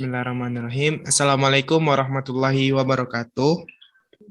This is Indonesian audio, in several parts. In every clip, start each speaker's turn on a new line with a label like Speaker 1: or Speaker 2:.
Speaker 1: Bismillahirrahmanirrahim. Assalamualaikum warahmatullahi wabarakatuh.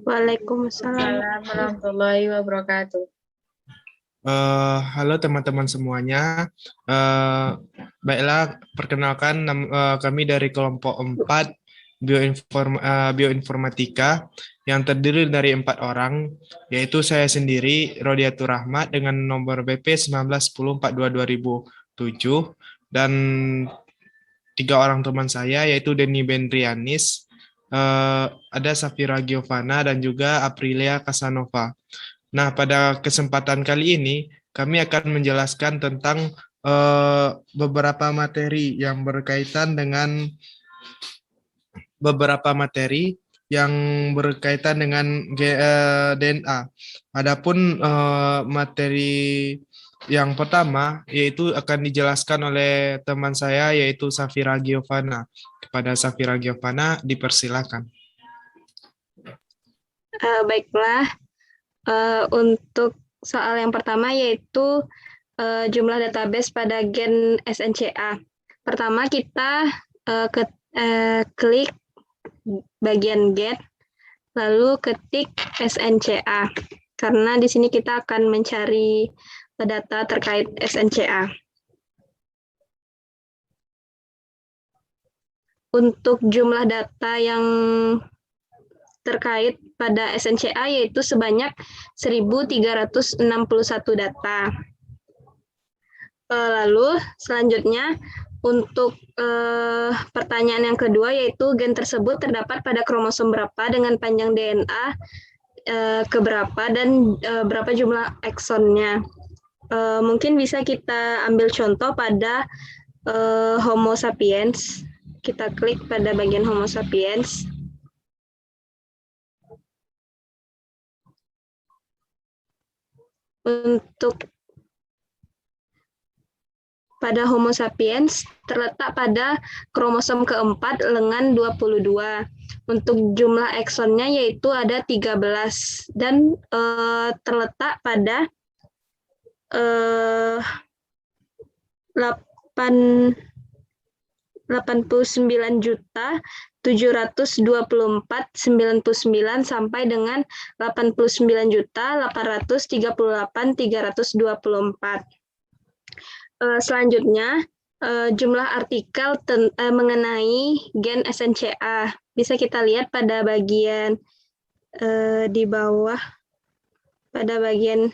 Speaker 2: Waalaikumsalam.
Speaker 3: Assalamualaikum warahmatullahi wabarakatuh.
Speaker 1: Halo teman-teman semuanya. Baiklah, perkenalkan kami dari kelompok 4 bioinformatika yang terdiri dari 4 orang, yaitu saya sendiri, Rodiatur Rahmat, dengan nomor BP 191042-2007, dan 3 orang teman saya, yaitu Denny Bendrianis, ada Safira Giovanna, dan juga Aprilia Casanova. Nah, pada kesempatan kali ini, kami akan menjelaskan tentang beberapa materi yang berkaitan dengan DNA. Adapun materi yang pertama yaitu akan dijelaskan oleh teman saya, yaitu Safira Giovanna. Kepada Safira Giovanna dipersilakan.
Speaker 2: Baiklah, untuk soal yang pertama yaitu jumlah database pada gen SNCA. Pertama kita klik bagian get, lalu ketik SNCA, karena di sini kita akan mencari data terkait SNCA. Untuk jumlah data yang terkait pada SNCA yaitu sebanyak 1.361 data. Lalu selanjutnya untuk pertanyaan yang kedua yaitu gen tersebut terdapat pada kromosom berapa dengan panjang DNA keberapa dan berapa jumlah eksonnya. Mungkin bisa kita ambil contoh pada Homo sapiens. Kita klik pada bagian Homo sapiens. Untuk pada Homo sapiens terletak pada kromosom keempat lengan 22. Untuk jumlah eksonnya yaitu ada 13 dan terletak pada 89.724.099 sampai dengan 89.838.324. Selanjutnya jumlah artikel mengenai gen SNCA bisa kita lihat pada bagian di bawah pada bagian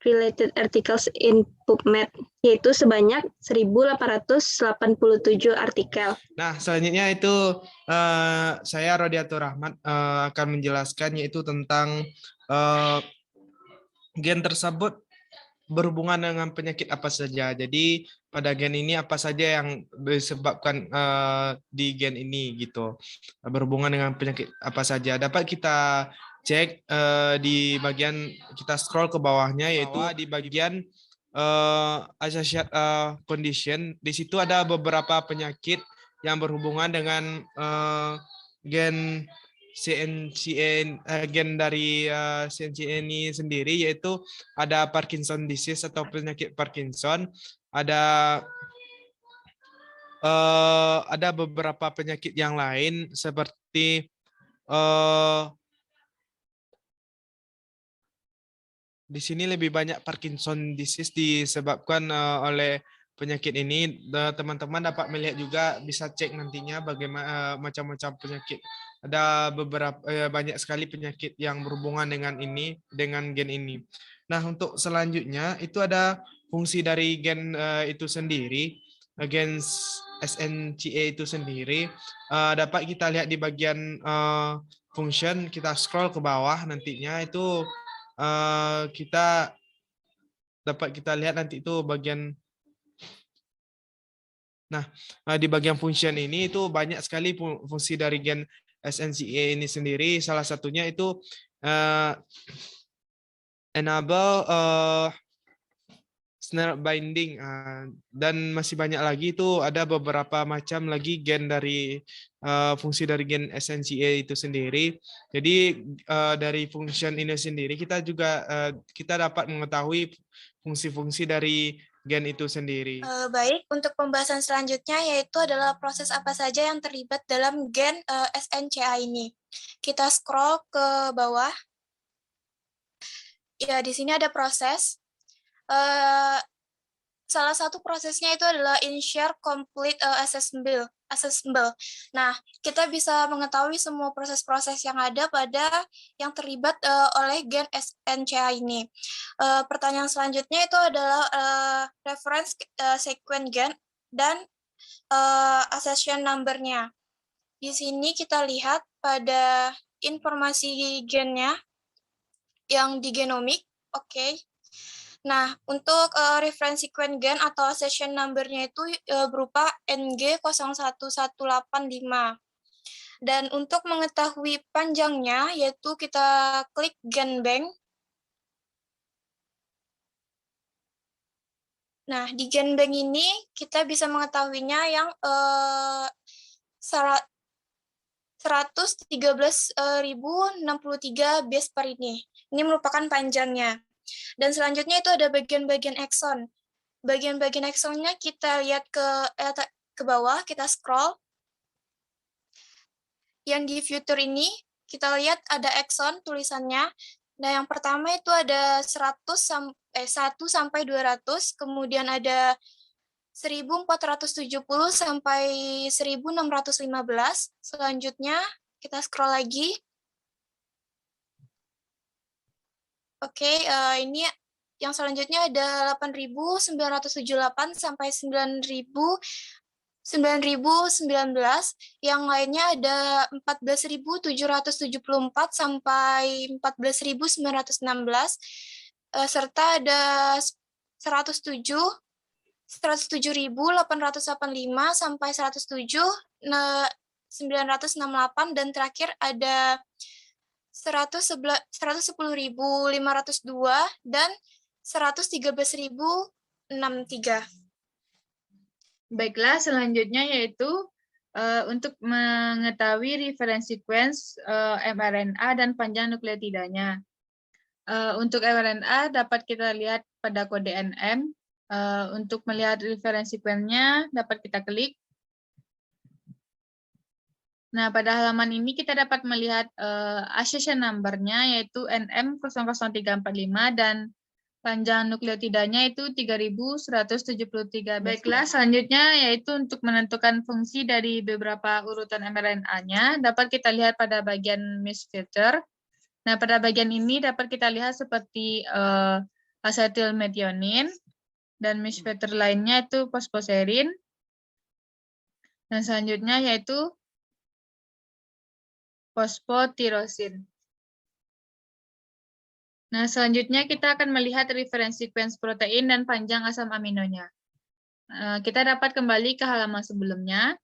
Speaker 2: related articles in PubMed, yaitu sebanyak 1.887 artikel.
Speaker 1: Nah, selanjutnya itu saya Rodiatur Rahmat akan menjelaskan yaitu tentang gen tersebut berhubungan dengan penyakit apa saja. Jadi pada gen ini apa saja yang disebabkan di gen ini gitu. Berhubungan dengan penyakit apa saja. Dapat kita cek di bagian, kita scroll ke bawahnya, yaitu di bagian associated condition. Di situ ada beberapa penyakit yang berhubungan dengan gen gen dari CNCA ini sendiri, yaitu ada Parkinson disease atau penyakit Parkinson, ada beberapa penyakit yang lain seperti di sini lebih banyak Parkinson disease disebabkan oleh penyakit ini. Teman-teman dapat melihat juga, bisa cek nantinya bagaimana macam-macam penyakit. Ada beberapa banyak sekali penyakit yang berhubungan dengan gen ini. Nah, untuk selanjutnya itu ada fungsi dari gen itu sendiri, gen SNCA itu sendiri. Dapat kita lihat di bagian function, kita scroll ke bawah nantinya itu kita dapat kita lihat nanti itu bagian. Nah, di bagian function ini itu banyak sekali fungsi dari gen SNCA ini sendiri. Salah satunya itu enable snare binding, dan masih banyak lagi. Itu ada beberapa macam lagi gen dari fungsi dari gen SNCA itu sendiri. Jadi dari function ini sendiri kita juga kita dapat mengetahui fungsi-fungsi dari gen itu sendiri.
Speaker 4: Baik, untuk pembahasan selanjutnya yaitu adalah proses apa saja yang terlibat dalam gen SNCA ini. Kita scroll ke bawah. Ya, di sini ada proses. Salah satu prosesnya itu adalah ensure complete accessible. Nah, kita bisa mengetahui semua proses-proses yang ada pada yang terlibat oleh gen SNCA ini. Pertanyaan selanjutnya itu adalah reference sequence gen dan accession number-nya. Di sini kita lihat pada informasi gennya yang di genomik. Oke. Nah, untuk reference sequence gen atau accession number-nya itu berupa NG01185. Dan untuk mengetahui panjangnya, yaitu kita klik gen bank. Nah, di gen bank ini kita bisa mengetahuinya yang 113.063 base per ini. Ini merupakan panjangnya. Dan selanjutnya itu ada bagian-bagian exon. Bagian-bagian exonnya kita lihat ke bawah, kita scroll. Yang di future ini, kita lihat ada exon tulisannya. Nah, yang pertama itu ada 1 sampai 200, kemudian ada 1470 sampai 1615. Selanjutnya, kita scroll lagi. Oke, ini yang selanjutnya ada 8.978 sampai 9.019. Yang lainnya ada 14.774 sampai 14.916. Serta ada 107.885 sampai 107.968, dan terakhir ada 110.502 dan 113.063.
Speaker 3: Baiklah, selanjutnya yaitu untuk mengetahui reference sequence mRNA dan panjang nukleotidanya. Untuk mRNA dapat kita lihat pada kode NM. Untuk melihat reference sequence-nya dapat kita klik. Nah, pada halaman ini kita dapat melihat accession number-nya yaitu NM00345 dan panjang nukleotidanya itu 3.173. Baiklah, selanjutnya yaitu untuk menentukan fungsi dari beberapa urutan mRNA-nya dapat kita lihat pada bagian misfoeter. Nah, pada bagian ini dapat kita lihat seperti asetilmetionin dan misfoeter lainnya itu fosfoserin. Dan selanjutnya yaitu fosfotirosin. Nah, selanjutnya kita akan melihat reference sequence protein dan panjang asam aminonya. Kita dapat kembali ke halaman sebelumnya.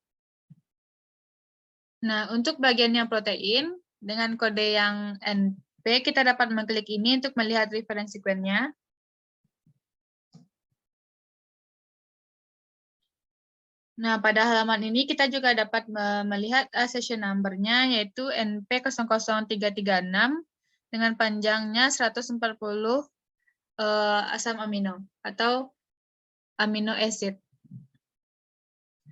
Speaker 3: Nah, untuk bagiannya protein, dengan kode yang NP, kita dapat mengklik ini untuk melihat reference sequence-nya. Nah, pada halaman ini kita juga dapat melihat accession number-nya, yaitu NP00336, dengan panjangnya 140 asam amino atau amino acid.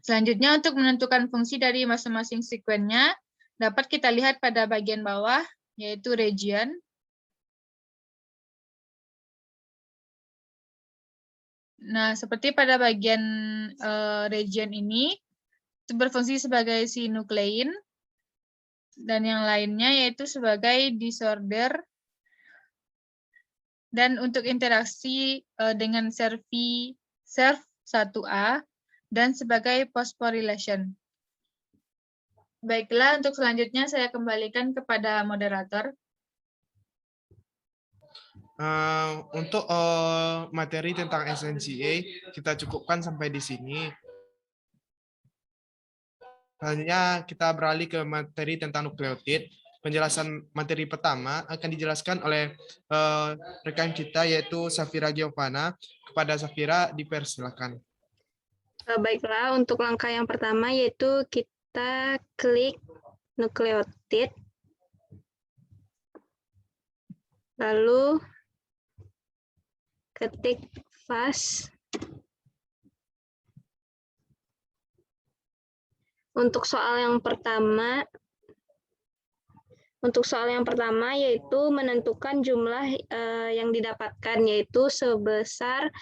Speaker 3: Selanjutnya untuk menentukan fungsi dari masing-masing sekuennya dapat kita lihat pada bagian bawah yaitu region. Nah, seperti pada bagian region ini itu berfungsi sebagai sinuklein. Dan yang lainnya yaitu sebagai disorder dan untuk interaksi dengan SERV1A dan sebagai phosphorylation. Baiklah, untuk selanjutnya saya kembalikan kepada moderator.
Speaker 1: Untuk materi tentang SNCA kita cukupkan sampai di sini. Selanjutnya kita beralih ke materi tentang nukleotid. Penjelasan materi pertama akan dijelaskan oleh rekan kita yaitu Safira Giovanna. Kepada Safira dipersilakan.
Speaker 2: Baiklah, untuk langkah yang pertama yaitu kita klik nukleotid. Lalu ketik fast. Untuk soal yang pertama, yaitu menentukan jumlah yang didapatkan, yaitu sebesar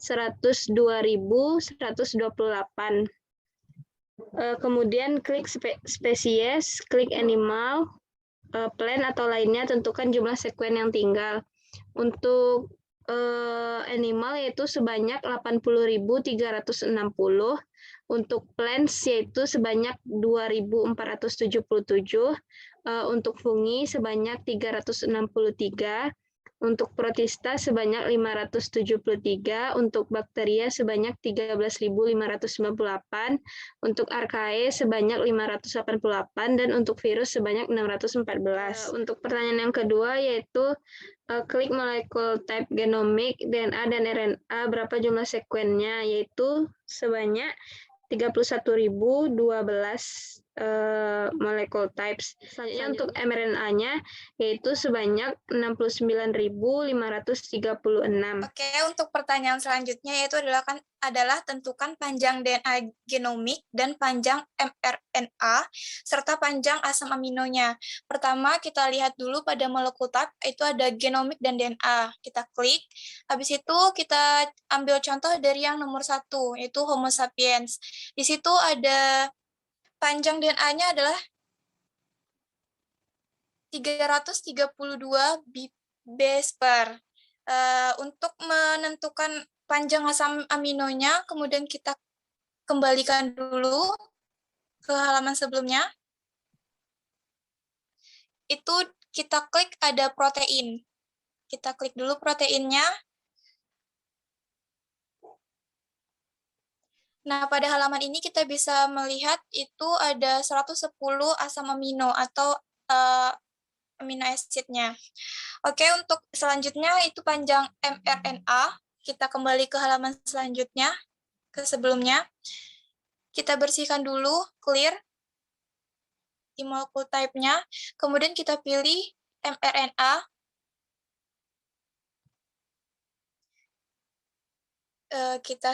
Speaker 2: 102.128. Kemudian klik spesies, klik animal, plan atau lainnya, tentukan jumlah sekuen yang tinggal. Untuk animal yaitu sebanyak 80.360, untuk plants yaitu sebanyak 2.477, untuk fungi sebanyak 363, untuk protista sebanyak 573, untuk bakteria sebanyak 13.598, untuk archaea sebanyak 588, dan untuk virus sebanyak 614. Untuk pertanyaan yang kedua yaitu klik molekul type genomik, DNA dan RNA, berapa jumlah sekuennya, yaitu sebanyak 31.012 molekul types. Selanjutnya untuk mRNA-nya yaitu sebanyak 69.536.
Speaker 4: Oke, untuk pertanyaan selanjutnya yaitu adalah tentukan panjang DNA genomik dan panjang mRNA serta panjang asam aminonya. Pertama kita lihat dulu pada molekul type itu ada genomik dan DNA. Kita klik. Habis itu kita ambil contoh dari yang nomor 1 yaitu Homo sapiens. Di situ ada panjang DNA-nya adalah 332 base pair. Untuk menentukan panjang asam aminonya, kemudian kita kembalikan dulu ke halaman sebelumnya. Itu kita klik ada protein. Kita klik dulu proteinnya. Nah, pada halaman ini kita bisa melihat itu ada 110 asam amino atau amino acidnya. Oke, untuk selanjutnya itu panjang mRNA. Kita kembali ke halaman selanjutnya, ke sebelumnya. Kita bersihkan dulu, clear di molekul type-nya. Kemudian kita pilih mRNA. Kita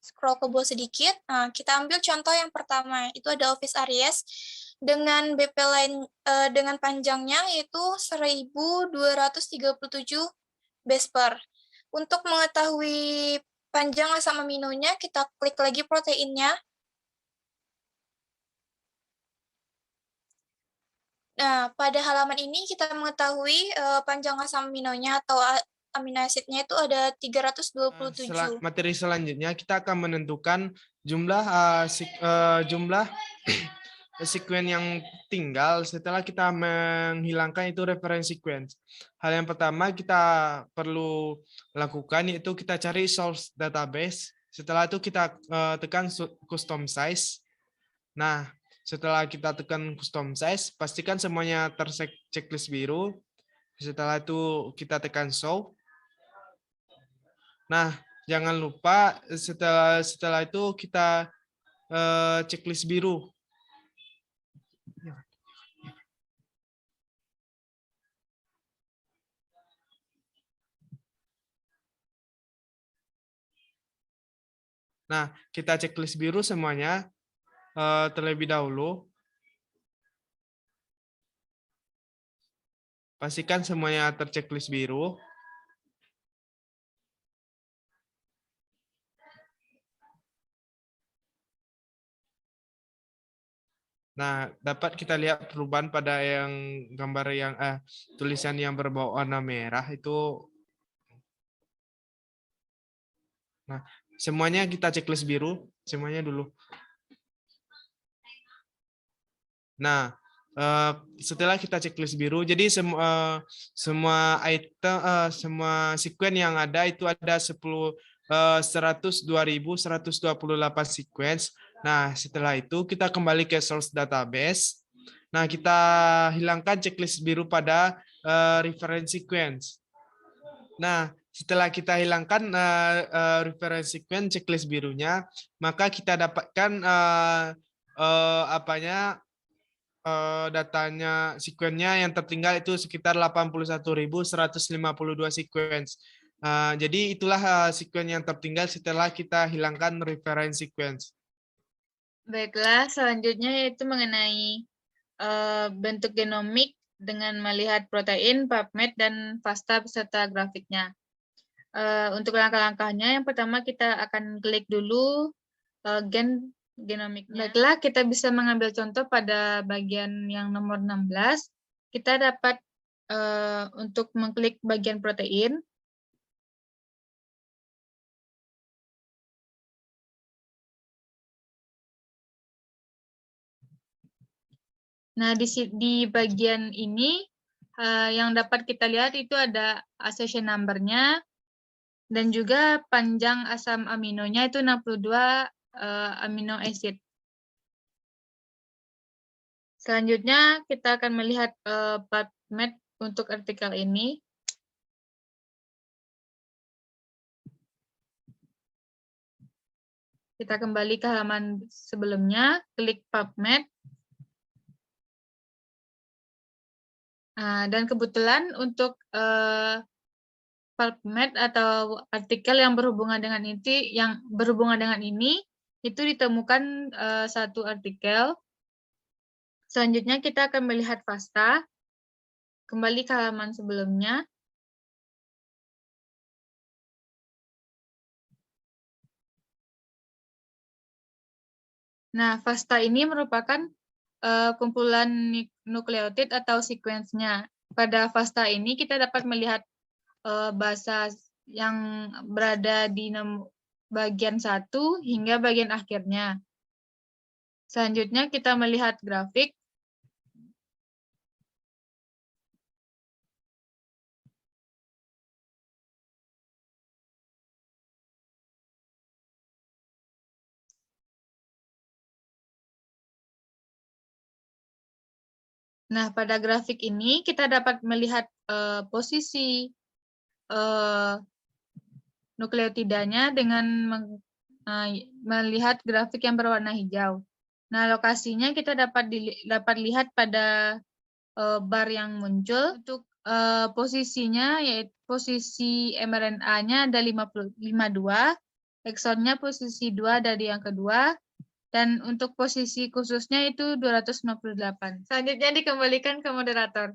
Speaker 4: scroll ke bawah sedikit. Nah, kita ambil contoh yang pertama, itu ada Ovis aries dengan BP line dengan panjangnya yaitu 1.237 base pair. Untuk mengetahui panjang asam aminonya, kita klik lagi proteinnya. Nah, pada halaman ini kita mengetahui panjang asam aminonya atau amino acidnya itu ada 327.
Speaker 1: Materi selanjutnya kita akan menentukan jumlah jumlah sekuen yang tinggal setelah kita menghilangkan itu reference sequence. Hal yang pertama kita perlu lakukan yaitu kita cari source database. Setelah itu kita tekan custom size. Nah, setelah kita tekan custom size, pastikan semuanya checklist biru. Setelah itu kita tekan show. Nah, jangan lupa setelah itu kita checklist biru. Nah, kita checklist biru semuanya terlebih dahulu. Pastikan semuanya terchecklist biru. Nah, dapat kita lihat perubahan pada yang gambar yang tulisan yang berwarna merah itu. Nah, semuanya kita checklist biru, semuanya dulu. Nah, setelah kita checklist biru, jadi semua item, semua sekuen yang ada itu ada 102.128 sequence. Nah, setelah itu kita kembali ke source database. Nah, kita hilangkan checklist biru pada reference sequence. Nah, setelah kita hilangkan reference sequence checklist birunya, maka kita dapatkan datanya sekuennya yang tertinggal itu sekitar 81.152 sequence. Jadi itulah sekuen yang tertinggal setelah kita hilangkan reference sequence.
Speaker 3: Baiklah, selanjutnya yaitu mengenai bentuk genomik dengan melihat protein, PubMed, dan FASTA beserta grafiknya. Untuk langkah-langkahnya, yang pertama kita akan klik dulu genomiknya. Baiklah, kita bisa mengambil contoh pada bagian yang nomor 16. Kita dapat untuk mengklik bagian protein. Nah, di bagian ini yang dapat kita lihat itu ada accession number-nya dan juga panjang asam aminonya itu 62 amino acid. Selanjutnya kita akan melihat PubMed untuk artikel ini. Kita kembali ke halaman sebelumnya, klik PubMed. Dan kebetulan untuk PubMed atau artikel yang berhubungan dengan ini itu ditemukan satu artikel. Selanjutnya kita akan melihat FASTA. Kembali ke halaman sebelumnya. Nah, FASTA ini merupakan kumpulan nukleotid atau sequence-nya. Pada FASTA ini kita dapat melihat bahasa yang berada di bagian 1 hingga bagian akhirnya. Selanjutnya kita melihat grafik. Nah, pada grafik ini kita dapat melihat posisi nukleotidanya dengan melihat grafik yang berwarna hijau. Nah, lokasinya kita dapat lihat pada bar yang muncul. Untuk posisinya, yaitu posisi mRNA-nya ada 52, eksonnya posisi 2 dari yang kedua, dan untuk posisi khususnya itu 258. Selanjutnya dikembalikan ke moderator.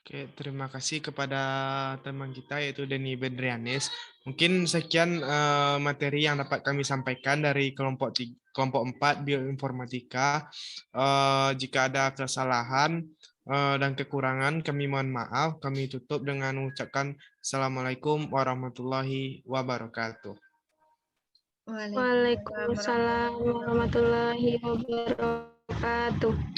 Speaker 1: Oke, terima kasih kepada teman kita yaitu Denny Bedrianis. Mungkin sekian materi yang dapat kami sampaikan dari kelompok 4 bioinformatika. Jika ada kesalahan dan kekurangan, kami mohon maaf. Kami tutup dengan mengucapkan Assalamualaikum warahmatullahi wabarakatuh.
Speaker 2: Waalaikumsalam warahmatullahi wabarakatuh.